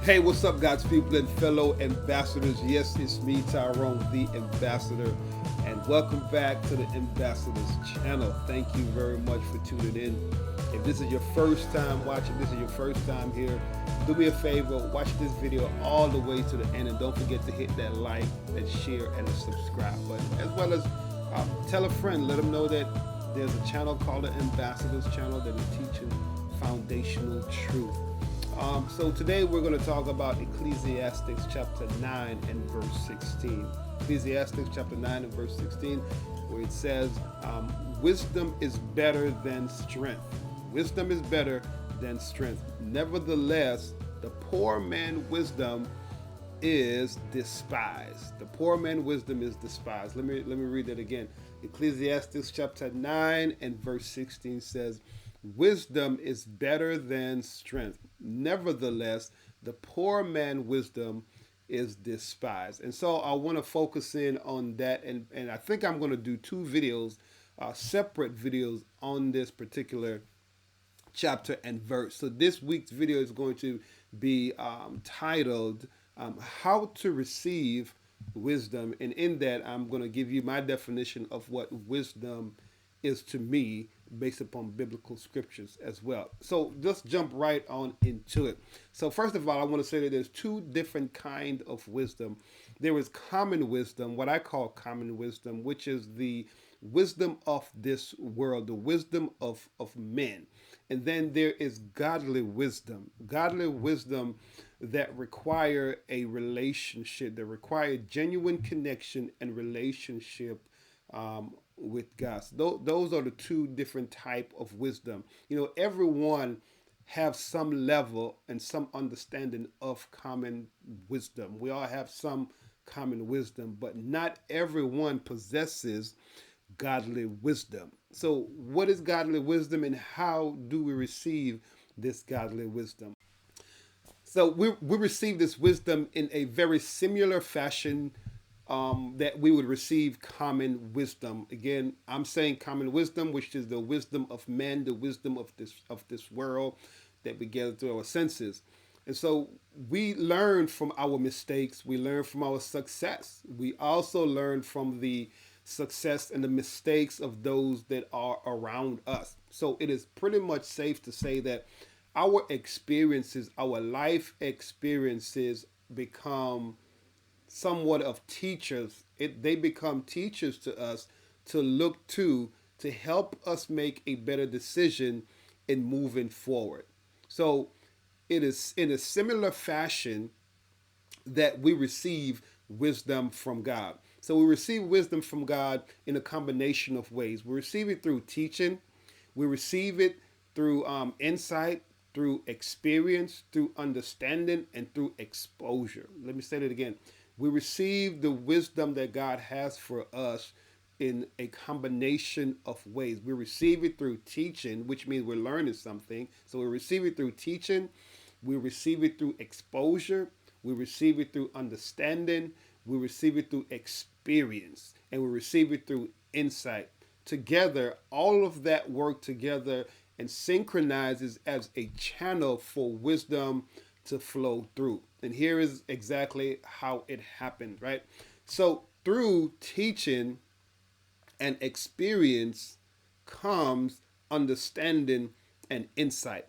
Hey, what's up, God's people and fellow ambassadors? Yes, it's me, Tyrone, the ambassador, and welcome back to the Ambassadors channel. Thank you very much for tuning in. If this is your first time watching, this is your first time here, do me a favor, watch this video all the way to the end, and don't forget to hit that like, that share, and the subscribe button, as well as tell a friend, let them know that there's a channel called the Ambassadors channel that is teaching foundational truth. So today we're going to talk about Ecclesiastes chapter 9 and verse 16. Ecclesiastes chapter 9 and verse 16, where it says, wisdom is better than strength. Wisdom is better than strength. Nevertheless, the poor man wisdom is despised. The poor man wisdom is despised. Let me read that again. Ecclesiastes chapter 9 and verse 16 says, wisdom is better than strength. Nevertheless, the poor man wisdom is despised. And so I want to focus in on that. And I think I'm going to do two videos, separate videos on this particular chapter and verse. So this week's video is going to be titled How to Receive Wisdom. And in that, I'm going to give you my definition of what wisdom is to me based upon biblical scriptures as well. So just jump right on into it. So first of all, I want to say that there's two different kind of wisdom. There is common wisdom, what I call common wisdom, which is the wisdom of this world, the wisdom of men. And then there is godly wisdom that require a relationship, that require genuine connection and relationship with God. So those are the two different type of wisdom. You know, everyone have some level and some understanding of common wisdom. We all have some common wisdom, but not everyone possesses godly wisdom. So, what is godly wisdom and how do we receive this godly wisdom? So, we receive this wisdom in a very similar fashion that we would receive common wisdom. Again, I'm saying common wisdom, which is the wisdom of men, the wisdom of this world that we gather through our senses. And so we learn from our mistakes, we learn from our success. We also learn from the success and the mistakes of those that are around us. So it is pretty much safe to say that our experiences, our life experiences become somewhat of teachers. They become teachers to us to look to help us make a better decision in moving forward. So it is in a similar fashion that we receive wisdom from God. So we receive wisdom from God in a combination of ways. We receive it through teaching, we receive it through insight, through experience, through understanding, and through exposure. Let me say that again. We receive the wisdom that God has for us in a combination of ways. We receive it through teaching, which means we're learning something. So we receive it through teaching, we receive it through exposure, we receive it through understanding, we receive it through experience, and we receive it through insight. Together, all of that work together and synchronizes as a channel for wisdom to flow through. And here is exactly how it happened, right? So, through teaching and experience comes understanding and insight.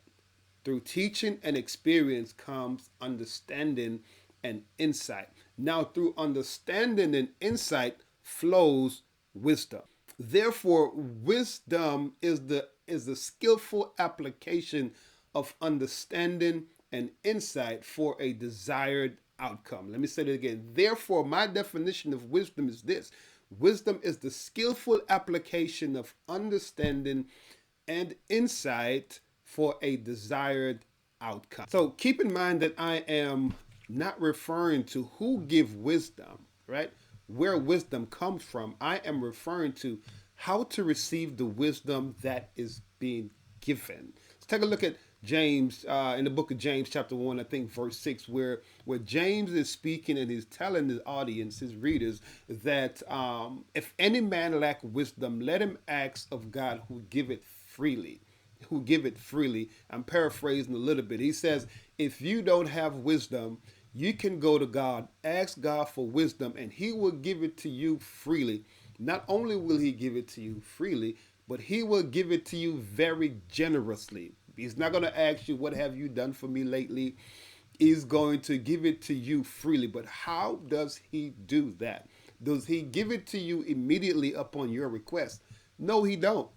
Through teaching and experience comes understanding and insight. Now, through understanding and insight flows wisdom. Therefore, wisdom is the skillful application of understanding and insight for a desired outcome. Let me say that again. Therefore, my definition of wisdom is this: wisdom is the skillful application of understanding and insight for a desired outcome. So keep in mind that I am not referring to who give wisdom, right? Where wisdom comes from. I am referring to how to receive the wisdom that is being given. Let's take a look at James in the book of James, chapter 1, I think verse 6, where James is speaking and he's telling his audience, his readers, that if any man lack wisdom, let him ask of God who giveth freely. who give it freely. I'm paraphrasing a little bit. He says, if you don't have wisdom, you can go to God, ask God for wisdom, and He will give it to you freely. Not only will He give it to you freely, but He will give it to you very generously. He's not going to ask you, what have you done for me lately? He's going to give it to you freely. But how does He do that? Does He give it to you immediately upon your request? No, He don't.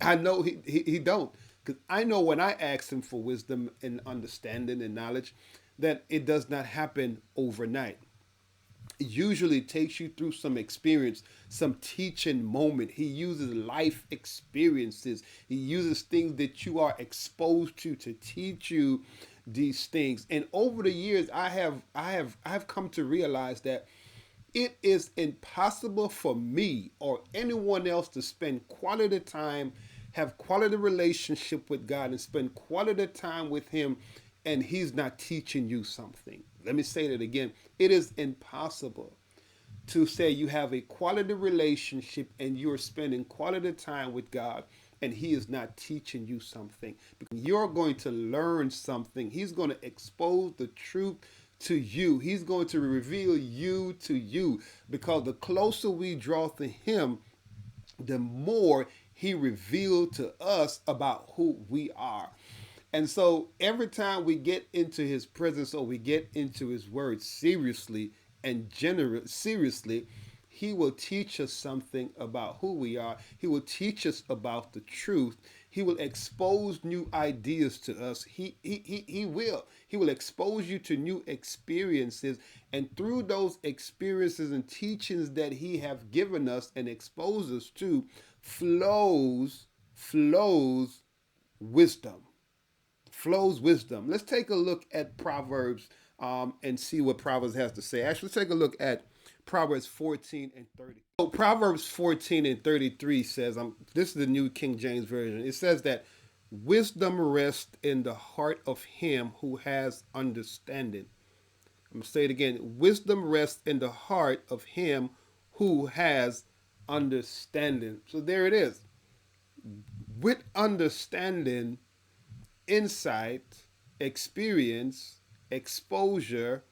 I know he don't. Because I know when I ask Him for wisdom and understanding and knowledge, that it does not happen overnight. It usually takes you through some experience, some teaching moment. He uses life experiences. He uses things that you are exposed to teach you these things. And over the years, I have come to realize that it is impossible for me or anyone else to spend quality time, have quality relationship with God, and spend quality time with Him, and He's not teaching you something. Let me say that again. It is impossible to say you have a quality relationship and you're spending quality time with God and He is not teaching you something. Because you're going to learn something. He's going to expose the truth to you. He's going to reveal you to you. Because the closer we draw to Him, the more He revealed to us about who we are. And so every time we get into His presence or we get into His word seriously and seriously, He will teach us something about who we are. He will teach us about the truth. He will expose new ideas to us. He will. He will expose you to new experiences. And through those experiences and teachings that He have given us and exposed us to, flows wisdom. Flows wisdom. Let's take a look at Proverbs and see what Proverbs has to say. Actually, let's take a look at Proverbs 14 and 30. So Proverbs 14 and 33 says, this is the New King James Version. It says that wisdom rests in the heart of him who has understanding. I'm going to say it again. Wisdom rests in the heart of him who has understanding. So there it is. With understanding, insight, experience, exposure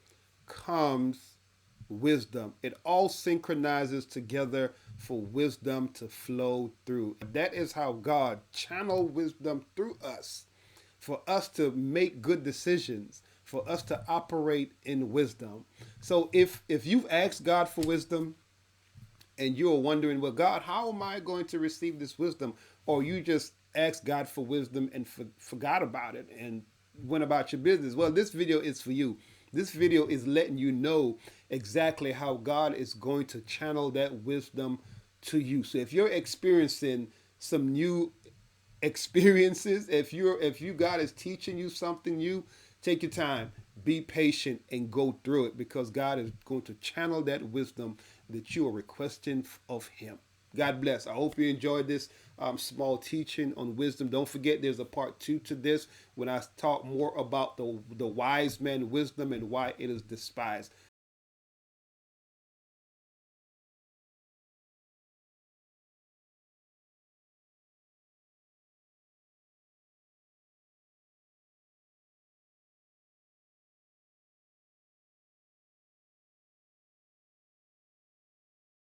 comes wisdom. It all synchronizes together for wisdom to flow through. That is how God channeled wisdom through us, for us to make good decisions, for us to operate in wisdom. So if you've asked God for wisdom and you're wondering, well, God, how am I going to receive this wisdom? Or you just asked God for wisdom and forgot about it and went about your business. Well, this video is for you. This video is letting you know exactly how God is going to channel that wisdom to you. So if you're experiencing some new experiences, if God is teaching you something new, take your time, be patient, and go through it, because God is going to channel that wisdom that you are requesting of Him. God bless. I hope you enjoyed this small teaching on wisdom. Don't forget, there's a part 2 to this when I talk more about the wise man wisdom and why it is despised.